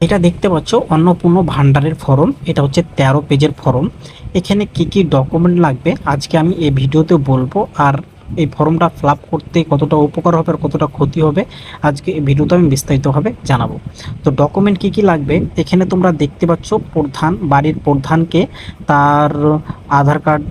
এটা দেখতে পাচ্ছ অন্নপূর্ণ ভান্ডারের ফর্ম। এটা হচ্ছে 13 পেজের ফর্ম। এখানে কি কি ডকুমেন্ট লাগবে আজকে আমি এই ভিডিওতে বলবো, আর এই ফর্মটা ফিল আপ করতে কতটা উপকার হবে আর কতটা ক্ষতি হবে আজকে এই ভিডিওতে আমি বিস্তারিতভাবে জানাবো। তো ডকুমেন্ট কি কি লাগবে এখানে তোমরা দেখতে পাচ্ছ। প্রধান, বাড়ির প্রধানকে তার আধার কার্ড,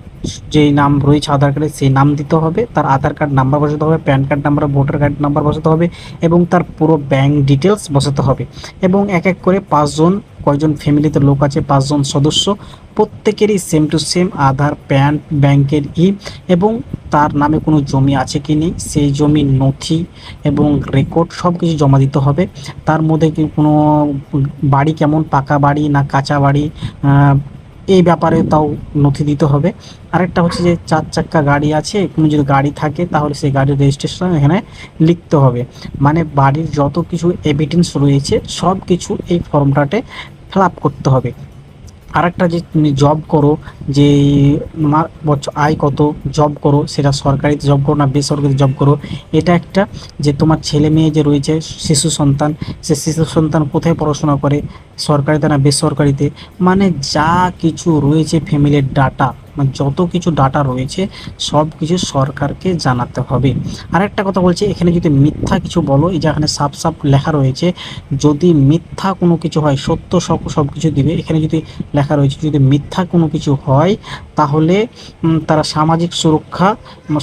যেই নাম রয়েছে আধার কার্ডে সেই নাম দিতে হবে, তার আধার কার্ড নাম্বার বসাতে হবে, pan card number, voter card number বসাতে হবে এবং তার পুরো ব্যাংক ডিটেলস বসাতে হবে। এবং এক এক করে 5 জন, কয়জন ফ্যামিলিতে লোক আছে 5 জন সদস্য, প্রত্যেকেরই same to same Aadhaar, pan, ব্যাংকের এবং তার নামে কোনো জমি আছে কি নেই সেই জমির নথি এবং রেকর্ড সব কিছু জমা দিতে হবে। তার মধ্যে কি কোনো বাড়ি কেমন, পাকা বাড়ি না কাঁচা বাড়ি, এই ব্যাপারে তাও নথি দিতে হবে। আরেকটা হচ্ছে যে 4 চাক্কা গাড়ি আছে, কোনো যদি গাড়ি থাকে তাহলে সেই গাড়ির রেজিস্ট্রেশন এখানে লিখতে হবে। মানে বাড়ির যত কিছু এভিডেন্স রয়েছে সব কিছু এই ফর্মটাতে ফিল আপ করতে হবে। আরেকটা যে তুমি জব করো, যে বছর আয় কত, জব করো সেটা সরকারিতে জব করো না বেসরকারিতে জব করো, এটা একটা। যে তোমার ছেলে মেয়ে যে রয়েছে, শিশু সন্তান, সে শিশু সন্তান কোথায় পড়াশোনা করে, সরকারিতে না বেসরকারিতে, মানে যা কিছু রয়েছে ফ্যামিলির ডাটা, মানে যত কিছু ডাটা রয়েছে সব কিছু সরকারকে জানাতে হবে। আরেকটা কথা বলছি, এখানে যদি মিথ্যা কিছু বলো, এই যে এখানে সাফ সাফ লেখা রয়েছে, যদি মিথ্যা কোনো কিছু হয়, সত্য সব সব কিছু দিবে। এখানে যদি লেখা রয়েছে যদি মিথ্যা কোনো কিছু হয় তাহলে তারা সামাজিক সুরক্ষা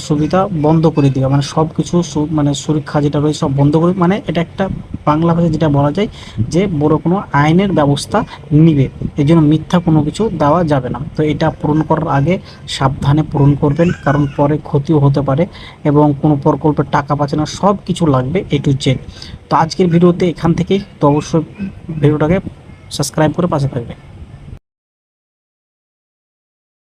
সুবিধা বন্ধ করে দিবে, মানে সব কিছু মানে সুরক্ষা যেটা রয়েছে সব বন্ধ করে, মানে এটা একটা বাংলা ভাষায় যেটা বলা যায় যে বড় কোনো আইনের ব্যবস্থা নিবে। এই জন্য মিথ্যা কোনো কিছু দেওয়া যাবে না। তো এটা পূরণ করার আগে সাবধানে পূরণ করবেন, কারণ পরে ক্ষতিও হতে পারে এবং কোনো প্রকল্পের টাকা পাচ্ছে না, সব কিছু লাগবে এ টু জেড। তো আজকের ভিডিওতে এখান থেকেই, তো অবশ্যই ভিডিওটাকে সাবস্ক্রাইব করে পাশে থাকবে।